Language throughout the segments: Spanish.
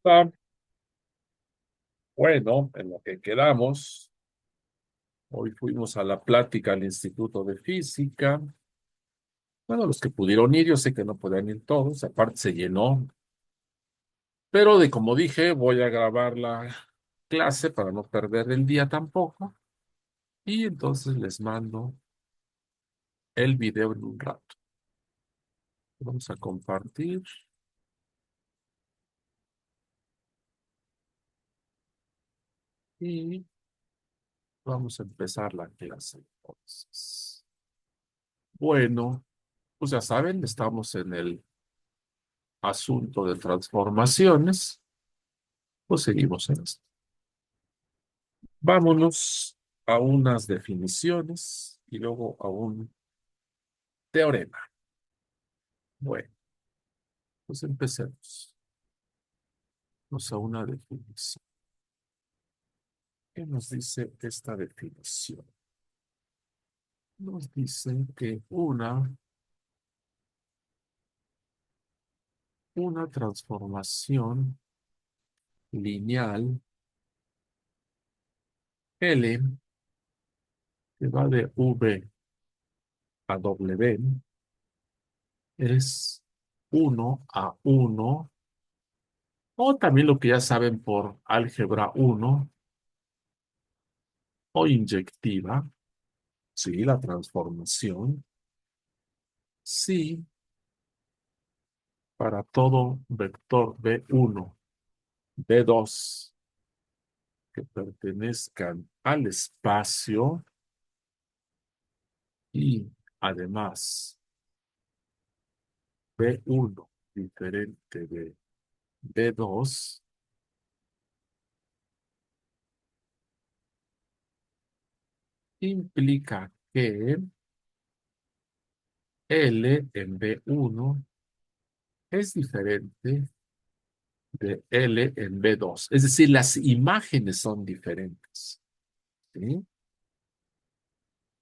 Ah, bueno, en lo que quedamos, hoy fuimos a la plática al Instituto de Física. Bueno, los que pudieron ir, yo sé que no podían ir todos, aparte se llenó, pero de como dije, voy a grabar la clase para no perder el día tampoco, y entonces les mando el video en un rato. Vamos a compartir y vamos a empezar la clase entonces. Bueno, pues ya saben, estamos en el asunto de transformaciones. Pues seguimos en esto. Vámonos a unas definiciones y luego a un teorema. Bueno, pues empecemos. Vamos a una definición. ¿Qué nos dice esta definición? Nos dice que una transformación lineal L que va de V a W es 1 a 1, o también lo que ya saben por álgebra 1 o inyectiva. Sí, la transformación. Sí, para todo vector B1, B2 que pertenezcan al espacio y además B1 diferente de B2 implica que L en B1 es diferente de L en B2. Es decir, las imágenes son diferentes. ¿Sí?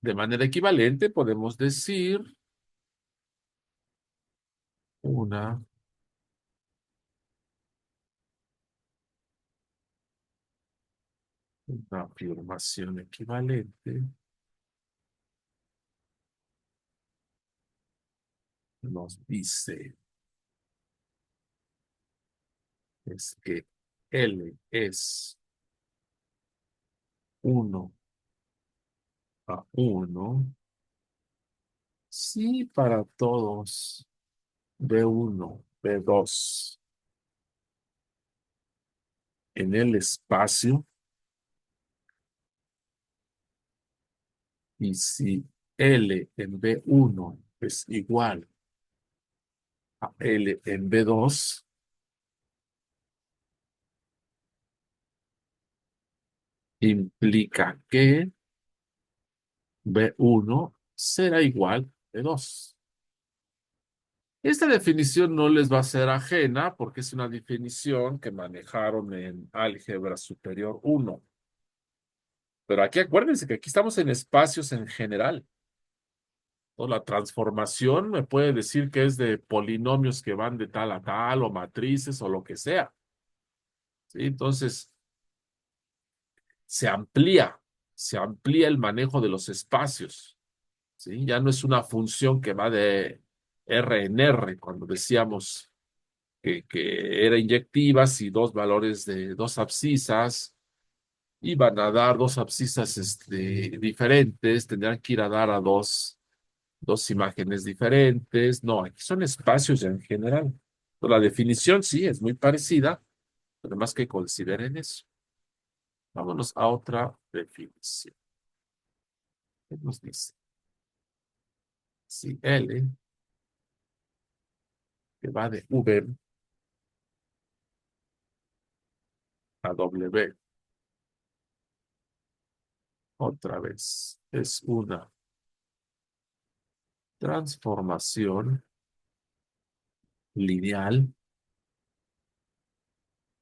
De manera equivalente, podemos decir una, una afirmación equivalente. Nos dice es que L es 1 a 1, sí para todos B1, B2 en el espacio, y si L en B1 es igual a L en B2, implica que B1 será igual a B2. Esta definición no les va a ser ajena porque es una definición que manejaron en álgebra superior 1. Pero aquí acuérdense que aquí estamos en espacios en general. O la transformación me puede decir que es de polinomios que van de tal a tal o matrices o lo que sea. ¿Sí? Entonces, se amplía, se amplía el manejo de los espacios. ¿Sí? Ya no es una función que va de R en R, cuando decíamos que era inyectiva, si dos valores de dos abscisas iban a dar dos abscisas diferentes, tendrían que ir a dar a dos imágenes diferentes. No, aquí son espacios en general. La definición sí es muy parecida, pero más que consideren eso. Vámonos a otra definición. ¿Qué nos dice? Si L, que va de V a W, otra vez, es una transformación lineal,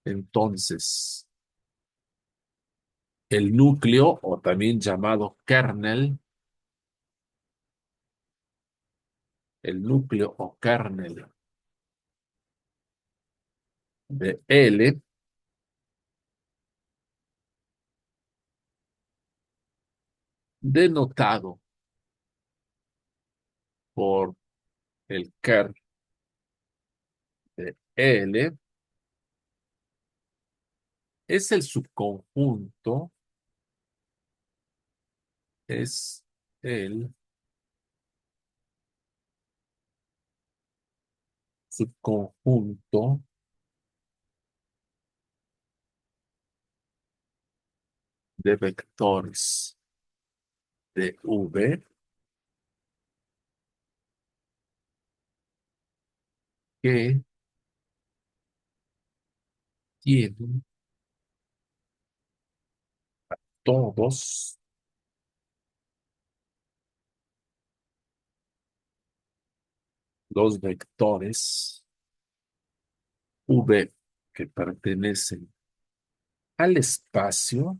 entonces el núcleo, o también llamado kernel, el núcleo o kernel de L denotado por el kernel de L, es el subconjunto, es el subconjunto de vectores de V que tienen todos los vectores V que pertenecen al espacio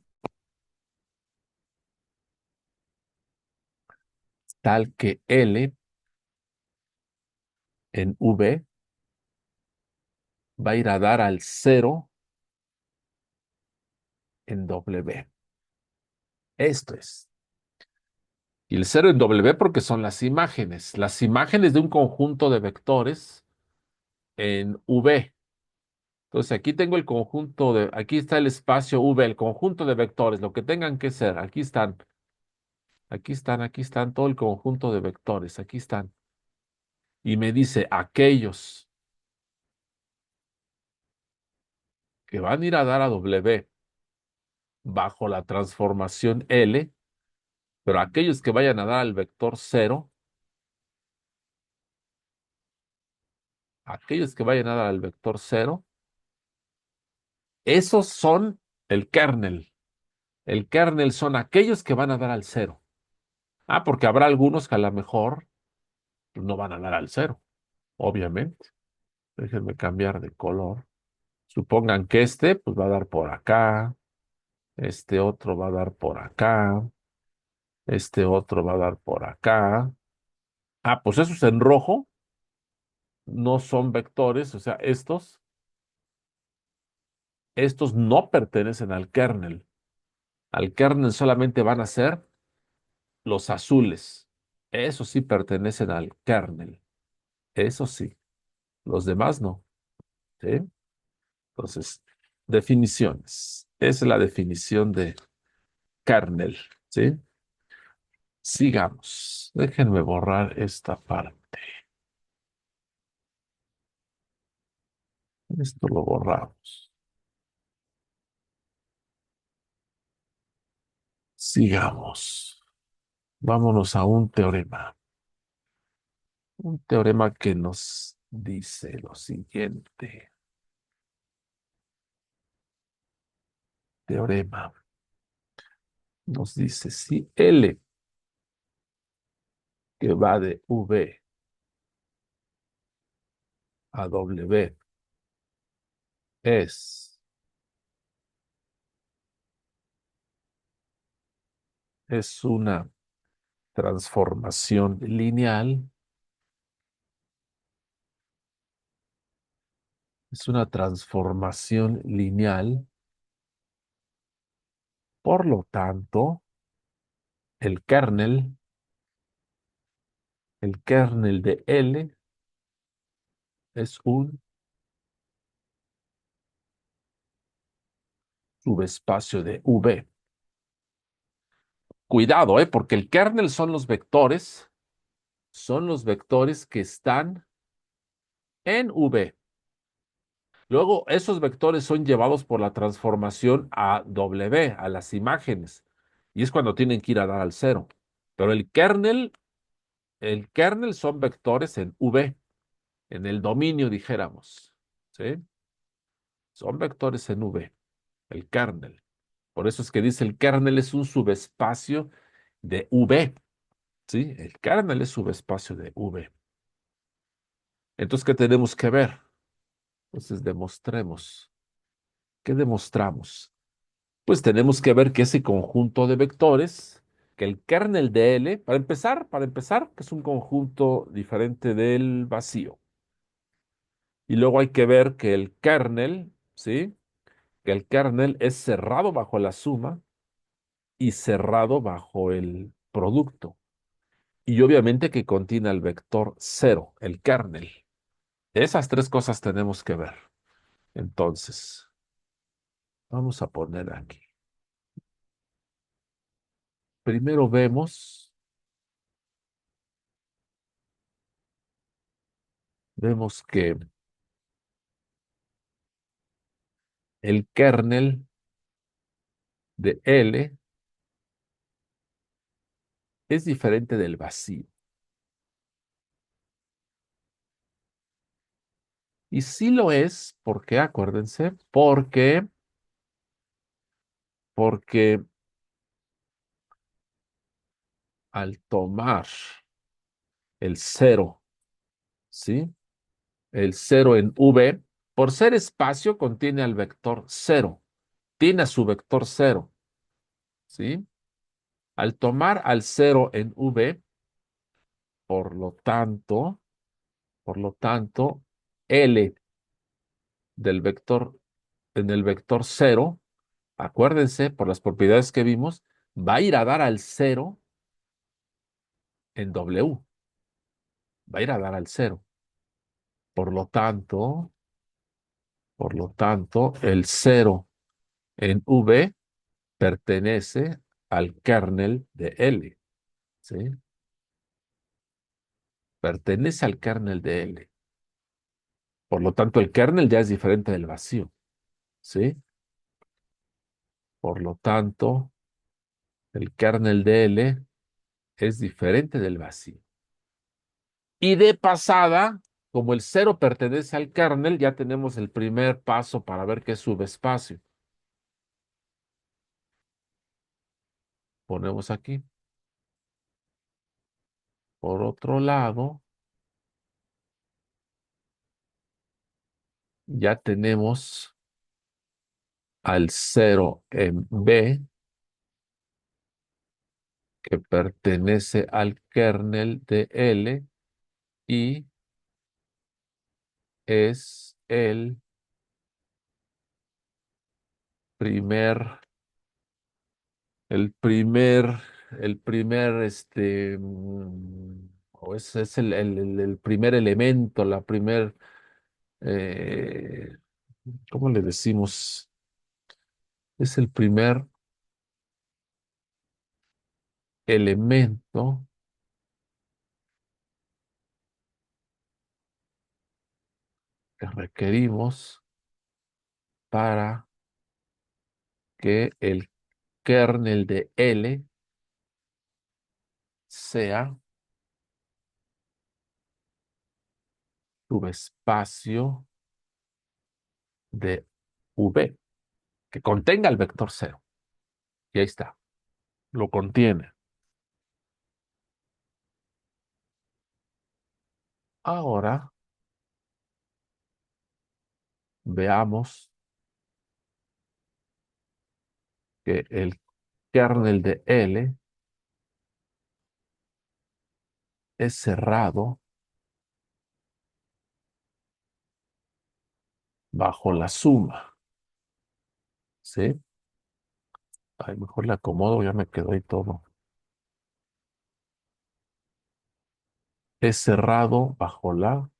tal que L en V va a ir a dar al cero en W. Esto es. Y el cero en W porque son las imágenes. Las imágenes de un conjunto de vectores en V. Entonces aquí tengo el conjunto de, aquí está el espacio V, el conjunto de vectores, lo que tengan que ser. Aquí están, aquí están, aquí están, todo el conjunto de vectores, aquí están. Y me dice aquellos que van a ir a dar a W bajo la transformación L, pero aquellos que vayan a dar al vector cero, aquellos que vayan a dar al vector cero, esos son el kernel. El kernel son aquellos que van a dar al cero. Ah, porque habrá algunos que a lo mejor no van a dar al cero, obviamente. Déjenme cambiar de color. Supongan que este, pues va a dar por acá, este otro va a dar por acá, este otro va a dar por acá. Ah, pues esos en rojo no son vectores, o sea, estos no pertenecen al kernel. Al kernel solamente van a ser los azules. Esos sí pertenecen al kernel. Eso sí. Los demás no. ¿Sí? Entonces, definiciones. Esa es la definición de kernel. ¿Sí? Sigamos. Déjenme borrar esta parte. Esto lo borramos. Sigamos. Vámonos a un teorema. Un teorema que nos dice lo siguiente. Teorema. Nos dice si L que va de V a W es, es una transformación lineal, es una transformación lineal, por lo tanto, el kernel, el kernel de L es un subespacio de V. Cuidado, porque el kernel son los vectores que están en V. Luego, esos vectores son llevados por la transformación a W, a las imágenes, y es cuando tienen que ir a dar al cero. Pero el kernel son vectores en V, en el dominio, dijéramos, ¿sí? Son vectores en V, el kernel. Por eso es que dice el kernel es un subespacio de V, ¿sí? El kernel es subespacio de V. Entonces, ¿qué tenemos que ver? Entonces, demostremos. ¿Qué demostramos? Pues tenemos que ver que ese conjunto de vectores, que el kernel de L, para empezar, que es un conjunto diferente del vacío. Y luego hay que ver que el kernel, ¿sí? Que el kernel es cerrado bajo la suma y cerrado bajo el producto. Y obviamente que contiene el vector cero, el kernel. Esas tres cosas tenemos que ver. Entonces, vamos a poner aquí. Primero vemos que el kernel de L es diferente del vacío. Y sí lo es, ¿por qué? Acuérdense, porque al tomar el cero, ¿sí? El cero en V, por ser espacio, contiene al vector cero, tiene a su vector cero, ¿sí? Al tomar al cero en V, por lo tanto, por lo tanto, L del vector en el vector cero, acuérdense, por las propiedades que vimos, va a ir a dar al cero en W, va a ir a dar al cero. Por lo tanto, el cero en V pertenece al kernel de L, ¿sí? Pertenece al kernel de L. Por lo tanto, el kernel ya es diferente del vacío, ¿sí? Por lo tanto, el kernel de L es diferente del vacío. Y de pasada, como el cero pertenece al kernel, ya tenemos el primer paso para ver qué es subespacio. Ponemos aquí. Por otro lado, ya tenemos al cero en B, que pertenece al kernel de L y es primer, el primer, o es el primer elemento, la primer, eh, ¿cómo le decimos? Es el primer elemento que requerimos para que el kernel de L sea subespacio de V, que contenga el vector cero. Y ahí está, lo contiene. Ahora veamos que el kernel de L es cerrado bajo la suma, ¿sí? Ay, mejor le acomodo, ya me quedó ahí todo. Es cerrado bajo la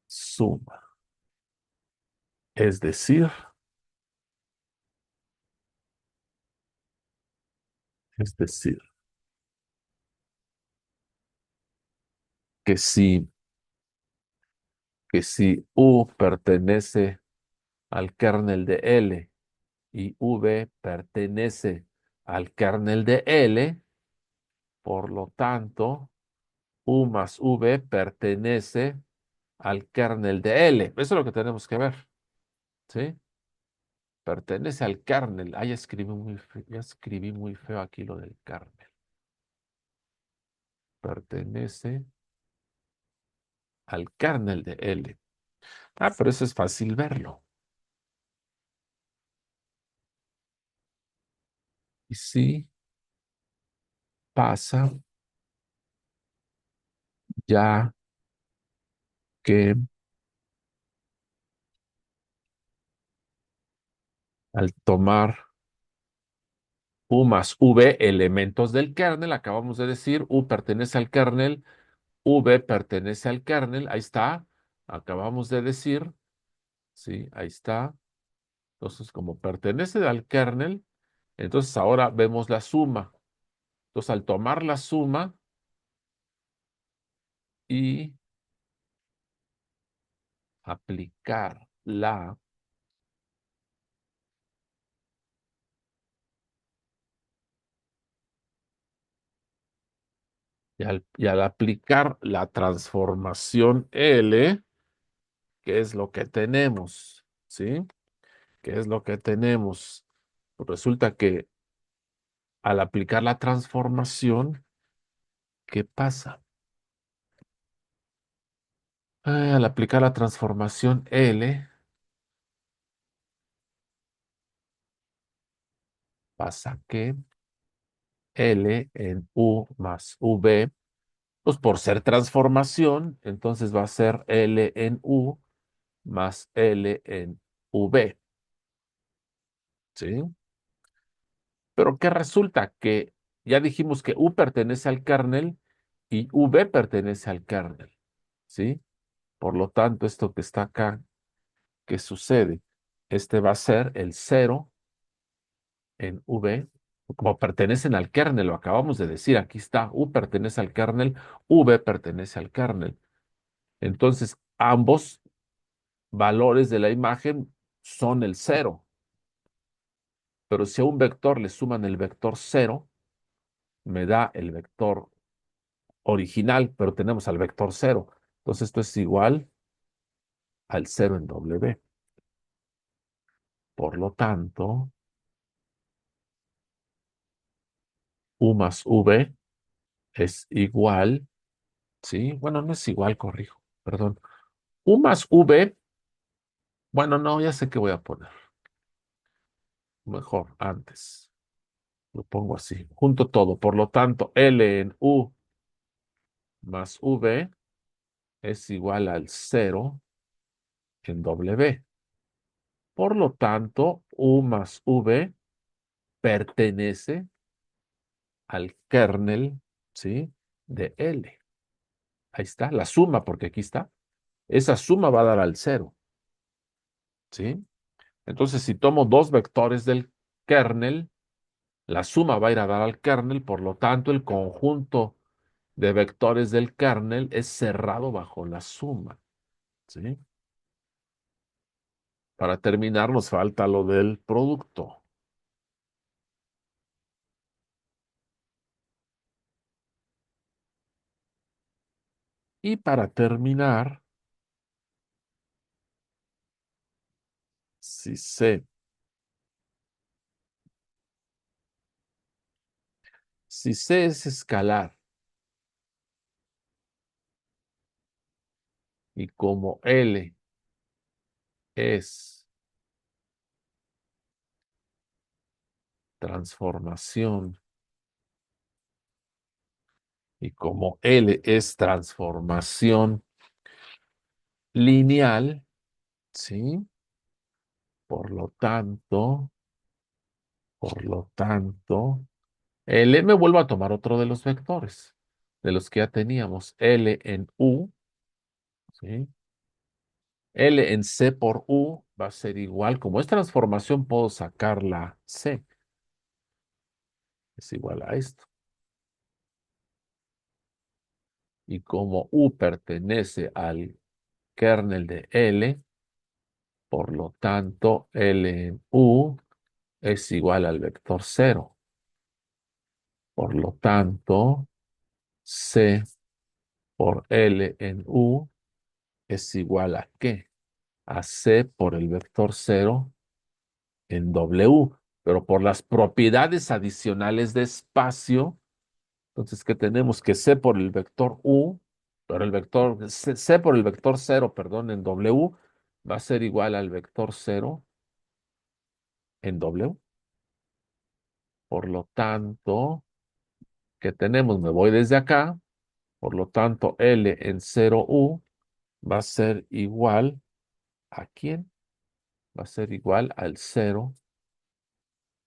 suma. Es decir, es decir, que si, que si U pertenece al kernel de L y V pertenece al kernel de L, por lo tanto, U más V pertenece al kernel de L. Eso es lo que tenemos que ver, ¿sí? Pertenece al kernel. Ah, ya escribí muy feo aquí lo del kernel. Pertenece al kernel de L. Ah, pero eso es fácil verlo. Y sí pasa ya que al tomar U más V elementos del kernel, acabamos de decir, U pertenece al kernel, V pertenece al kernel, ahí está, acabamos de decir, sí, ahí está. Entonces, como pertenece al kernel, entonces ahora vemos la suma. Entonces, al tomar la suma y aplicar y al aplicar la transformación L, ¿qué es lo que tenemos? ¿Sí? ¿Qué es lo que tenemos? Pues resulta que al aplicar la transformación, ¿qué pasa? Al aplicar la transformación L, pasa que L en U más V, pues por ser transformación, entonces va a ser L en U más L en V, ¿sí? Pero ¿qué resulta? Que ya dijimos que U pertenece al kernel y V pertenece al kernel, ¿sí? Por lo tanto, esto que está acá, ¿qué sucede? Este va a ser el cero en V, como pertenecen al kernel, lo acabamos de decir, aquí está, U pertenece al kernel, V pertenece al kernel. Entonces, ambos valores de la imagen son el cero, pero si a un vector le suman el vector cero, me da el vector original, pero tenemos al vector cero. Entonces, esto es igual al cero en W. Por lo tanto, U más V es igual, ¿sí? Bueno, no es igual, corrijo, perdón. U más V, bueno, no, ya sé qué voy a poner. Mejor, antes. Lo pongo así, junto todo. Por lo tanto, L en U más V es igual al cero en W. Por lo tanto, U más V pertenece al kernel, ¿sí? De L. Ahí está, la suma, porque aquí está. Esa suma va a dar al cero, ¿sí? Entonces, si tomo dos vectores del kernel, la suma va a ir a dar al kernel, por lo tanto, el conjunto de vectores del kernel es cerrado bajo la suma, ¿sí? Para terminar, nos falta lo del producto. Y para terminar, si C, si C es escalar y como L es transformación y como L es transformación lineal, ¿sí? Por lo tanto, por lo tanto, L me vuelvo a tomar otro de los vectores, de los que ya teníamos, L en U, ¿sí? L en C por U va a ser igual, como es transformación, puedo sacar la C, es igual a esto. Y como U pertenece al kernel de L, por lo tanto, L en U es igual al vector cero. Por lo tanto, C por L en U es igual ¿a qué? A C por el vector cero en W. Pero por las propiedades adicionales de espacio, entonces, ¿qué tenemos? Que C por el vector U, pero el vector, C por el vector cero, perdón, en W, va a ser igual al vector cero en W. Por lo tanto, ¿qué tenemos? Me voy desde acá. Por lo tanto, L en cero U va a ser igual ¿a quién? Va a ser igual al cero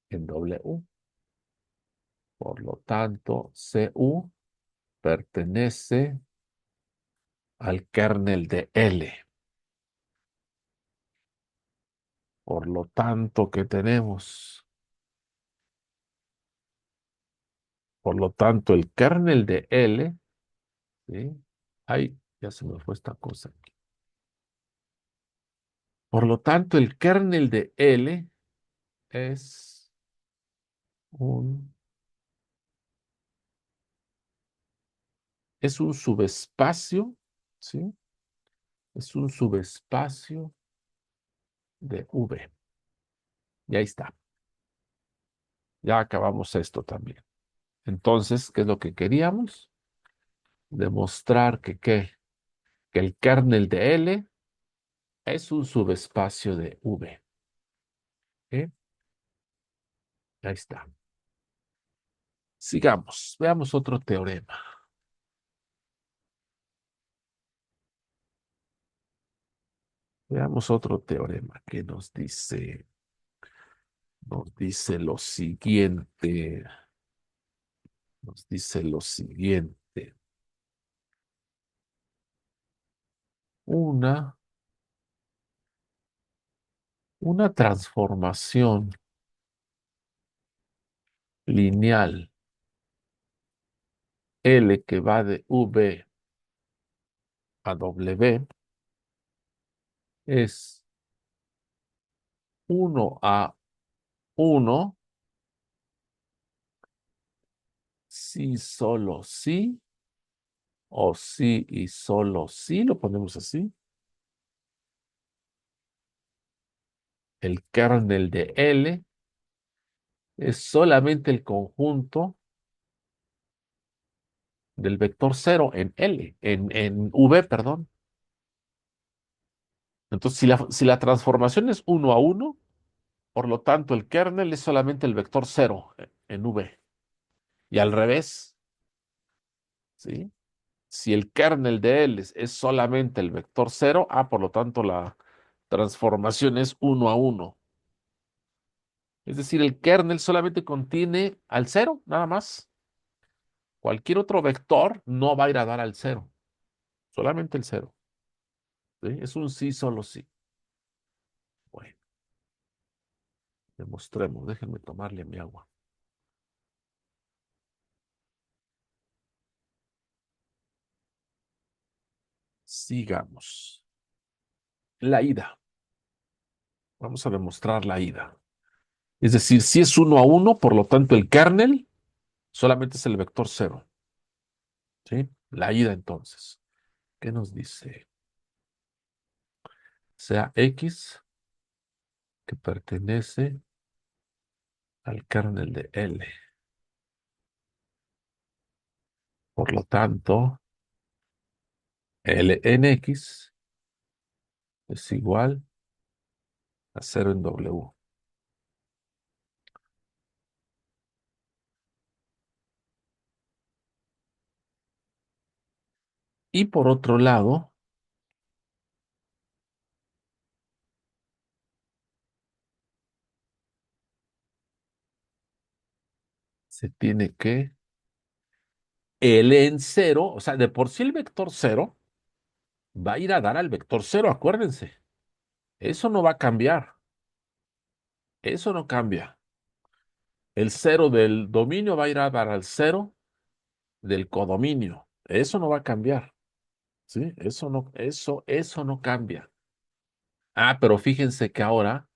en W. Por lo tanto, CU pertenece al kernel de L. Por lo tanto, ¿qué tenemos? Por lo tanto, el kernel de L, ¿sí? Ay, ya se me fue esta cosa aquí. Por lo tanto, el kernel de L es un, es un subespacio, ¿sí? Es un subespacio de V. Y ahí está. Ya acabamos esto también. Entonces, ¿qué es lo que queríamos? Demostrar que el kernel de L es un subespacio de V. ¿Sí? Ahí está. Sigamos. Veamos otro teorema. Veamos otro teorema que nos dice lo siguiente. Nos dice lo siguiente. Una, una transformación lineal L que va de V a W es 1 a 1 si solo sí o sí y solo sí, lo ponemos así. El kernel de L es solamente el conjunto del vector cero en L, en V, perdón. Entonces, si la transformación es 1 a 1, por lo tanto, el kernel es solamente el vector cero en V. Y al revés, ¿sí? Si el kernel de L es solamente el vector cero, por lo tanto, la transformación es 1 a 1. Es decir, el kernel solamente contiene al cero, nada más. Cualquier otro vector no va a ir a dar al cero, solamente el cero. ¿Sí? Es un sí, solo sí. Bueno, demostremos. Déjenme tomarle mi agua. Sigamos. La ida. Vamos a demostrar la ida. Es decir, si es 1 a 1, por lo tanto el kernel solamente es el vector cero. ¿Sí? La ida entonces. ¿Qué nos dice? Sea X que pertenece al kernel de L. Por lo tanto, L en X es igual a cero en W. Y por otro lado, se tiene que L en cero, o sea, de por sí el vector cero va a ir a dar al vector cero, acuérdense. Eso no va a cambiar. Eso no cambia. El cero del dominio va a ir a dar al cero del codominio. Eso no va a cambiar. ¿Sí? Eso no cambia. Pero fíjense que ahora,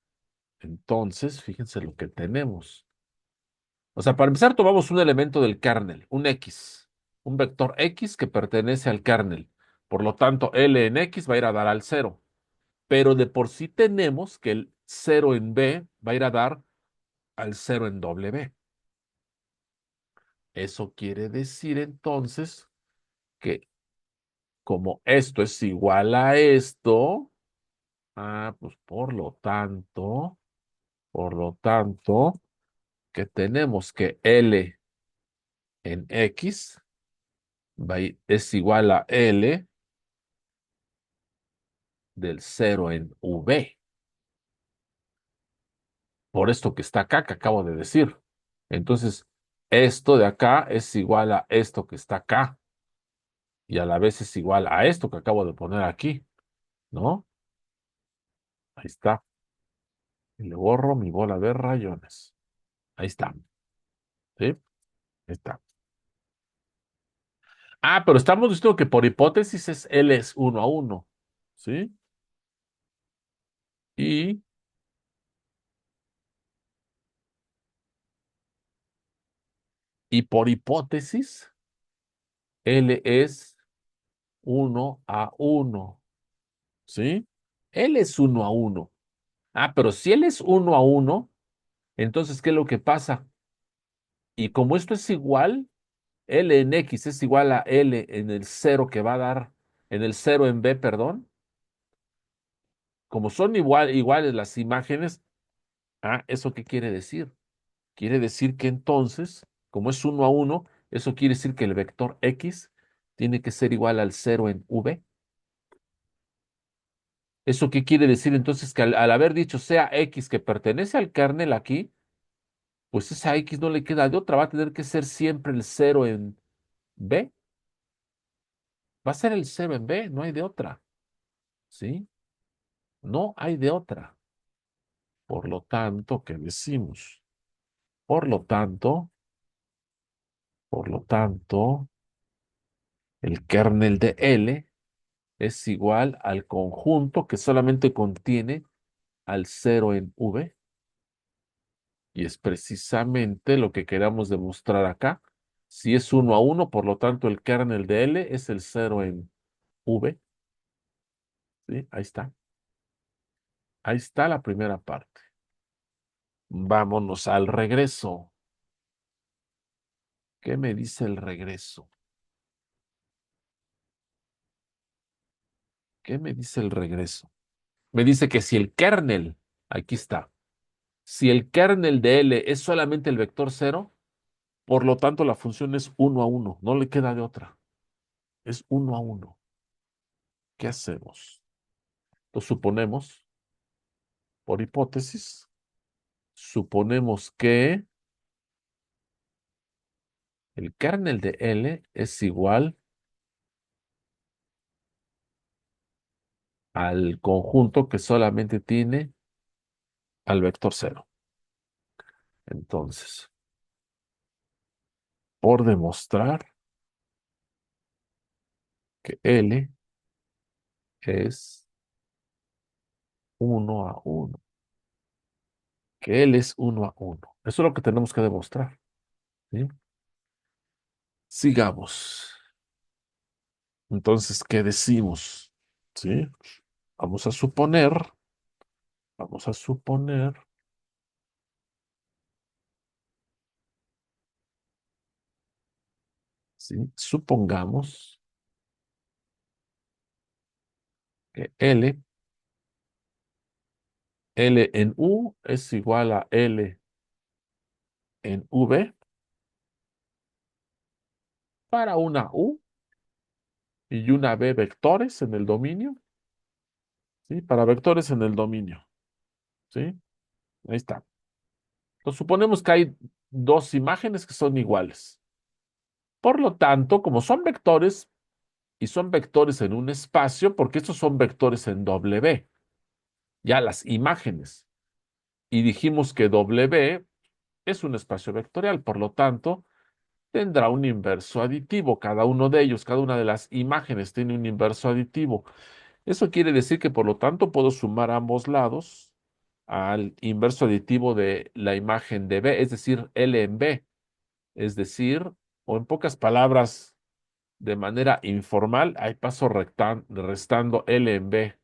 entonces, fíjense lo que tenemos. O sea, para empezar, tomamos un elemento del kernel, un X, un vector X que pertenece al kernel. Por lo tanto, L en X va a ir a dar al cero. Pero de por sí tenemos que el cero en B va a ir a dar al cero en W. Eso quiere decir entonces que como esto es igual a esto, pues por lo tanto, que tenemos que L en X es igual a L del cero en V. Por esto que está acá, que acabo de decir. Entonces, esto de acá es igual a esto que está acá y a la vez es igual a esto que acabo de poner aquí, ¿no? Ahí está. Y le borro mi bola de rayones. Ahí está. ¿Sí? Ahí está. Ah, pero estamos diciendo que por hipótesis L es 1 a 1. ¿Sí? Y, y por hipótesis L es 1 a 1. ¿Sí? L es 1 a 1. Ah, pero si L es 1 a 1, entonces, ¿qué es lo que pasa? Y como esto es igual, L en X es igual a L en el cero que va a dar, en el cero en B, perdón, como son iguales las imágenes, ¿eso qué quiere decir? Quiere decir que entonces, como es 1 a 1, eso quiere decir que el vector X tiene que ser igual al cero en V. ¿Eso qué quiere decir entonces? Que al haber dicho sea X que pertenece al kernel aquí, pues esa X no le queda de otra, va a tener que ser siempre el cero en B. Va a ser el cero en B, no hay de otra. ¿Sí? No hay de otra. Por lo tanto, ¿qué decimos? Por lo tanto, por lo tanto, el kernel de L es igual al conjunto que solamente contiene al cero en V. Y es precisamente lo que queramos demostrar acá. Si es 1 a 1, por lo tanto, el kernel de L es el cero en V. ¿Sí? Ahí está. Ahí está la primera parte. Vámonos al regreso. ¿Qué me dice el regreso? ¿Qué me dice el regreso? Me dice que si el kernel, aquí está, si el kernel de L es solamente el vector cero, por lo tanto la función es 1 a 1, no le queda de otra, es 1 a 1. ¿Qué hacemos? Lo suponemos, por hipótesis, suponemos que el kernel de L es igual al conjunto que solamente tiene al vector cero. Entonces, por demostrar que L es 1 a 1, que L es 1 a 1. Eso es lo que tenemos que demostrar. ¿Sí? Sigamos. Entonces, ¿qué decimos? ¿Sí? Vamos a suponer, vamos a suponer, ¿sí? Supongamos que L en U es igual a L en V para una U y una V vectores en el dominio, ¿sí? Para vectores en el dominio, ¿sí? Ahí está. Entonces, suponemos que hay dos imágenes que son iguales. Por lo tanto, como son vectores y son vectores en un espacio, porque estos son vectores en W, ya las imágenes. Y dijimos que W es un espacio vectorial, por lo tanto, tendrá un inverso aditivo. Cada uno de ellos, cada una de las imágenes tiene un inverso aditivo. Eso quiere decir que, por lo tanto, puedo sumar ambos lados al inverso aditivo de la imagen de B, es decir, L en B. Es decir, o en pocas palabras, de manera informal, ahí paso restando L en B.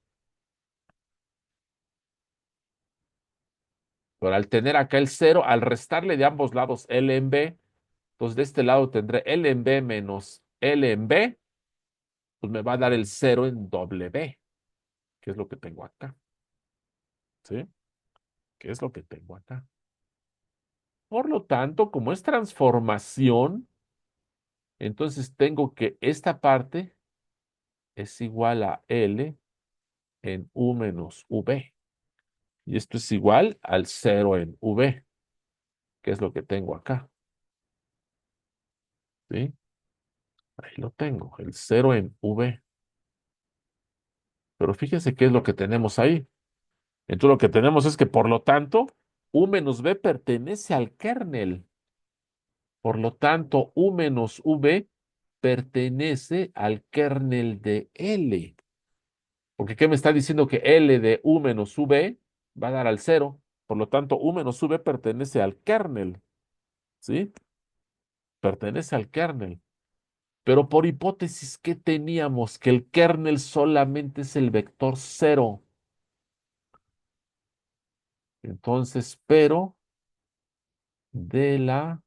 Pero al tener acá el cero, al restarle de ambos lados L en B, entonces de este lado tendré L en B menos L en B, pues me va a dar el cero en W, que es lo que tengo acá. ¿Sí? ¿Qué es lo que tengo acá? Por lo tanto, como es transformación, entonces tengo que esta parte es igual a L en U menos V. Y esto es igual al cero en V, que es lo que tengo acá. ¿Sí? Ahí lo tengo, el cero en V. Pero fíjense qué es lo que tenemos ahí. Entonces lo que tenemos es que, por lo tanto, U menos B pertenece al kernel. Por lo tanto, U menos V pertenece al kernel de L. Porque ¿qué me está diciendo? Que L de U menos V va a dar al cero. Por lo tanto, U menos V pertenece al kernel. ¿Sí? Pertenece al kernel. Pero por hipótesis, ¿qué teníamos? Que el kernel solamente es el vector cero. Entonces, de la,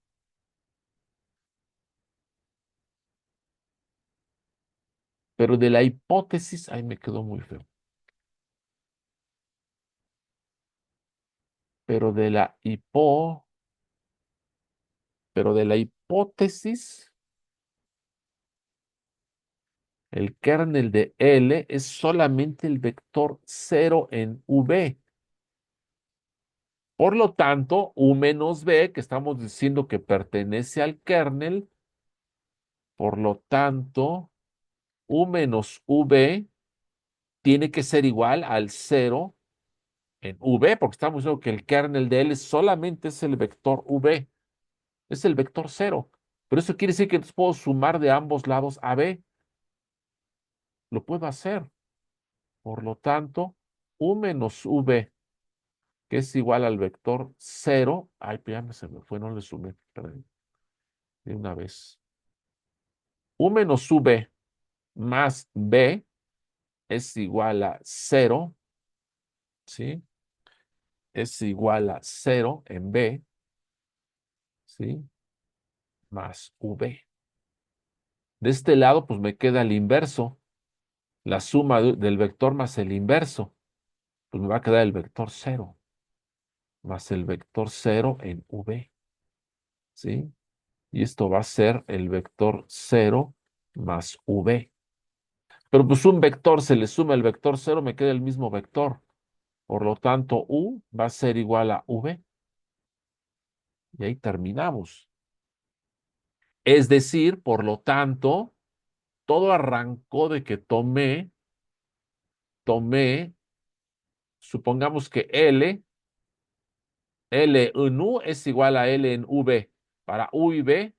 pero de la hipótesis, ay, me quedó muy feo. Pero de la pero de la hipótesis, el kernel de L es solamente el vector cero en V. Por lo tanto, U menos B, que estamos diciendo que pertenece al kernel, por lo tanto, U menos V tiene que ser igual al cero en V, porque estamos diciendo que el kernel de L solamente es el vector V, es el vector cero. Pero eso quiere decir que entonces puedo sumar de ambos lados a B. Lo puedo hacer. Por lo tanto, U menos V, que es igual al vector cero. Ay, pues ya se me fue, no le sumé. Perdón, de una vez. U menos V más B es igual a cero, ¿sí? Es igual a cero en B, ¿sí? Más V. De este lado, pues me queda el inverso, la suma del vector más el inverso. Pues me va a quedar el vector cero, más el vector cero en V, ¿sí? Y esto va a ser el vector cero más V. Pero pues un vector se le suma el vector cero, me queda el mismo vector. Por lo tanto, U va a ser igual a V. Y ahí terminamos. Es decir, por lo tanto, todo arrancó de que tomé, supongamos que L en U es igual a L en V. Para U y V,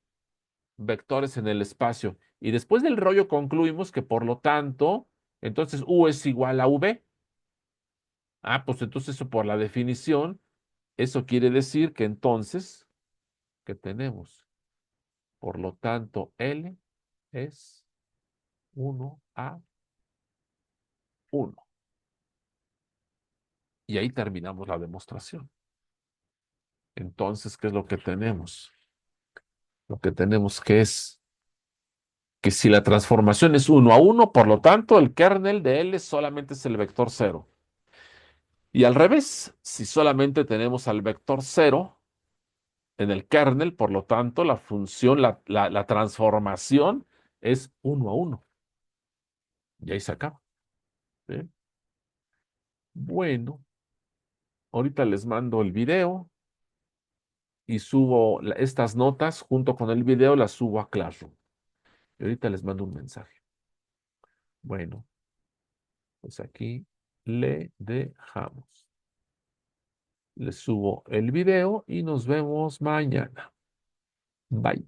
vectores en el espacio. Y después del rollo concluimos que, por lo tanto, entonces U es igual a V. Ah, pues entonces eso, por la definición, eso quiere decir que entonces, ¿qué tenemos? Por lo tanto, L es 1 a 1. Y ahí terminamos la demostración. Entonces, ¿qué es lo que tenemos? Lo que tenemos que es que si la transformación es 1 a 1, por lo tanto, el kernel de L solamente es el vector cero. Y al revés, si solamente tenemos al vector cero en el kernel, por lo tanto, la función, la transformación es 1 a 1. Y ahí se acaba. ¿Sí? Bueno, ahorita les mando el video y subo estas notas junto con el video, las subo a Classroom. Y ahorita les mando un mensaje. Bueno, pues aquí le dejamos. Les subo el video y nos vemos mañana. Bye.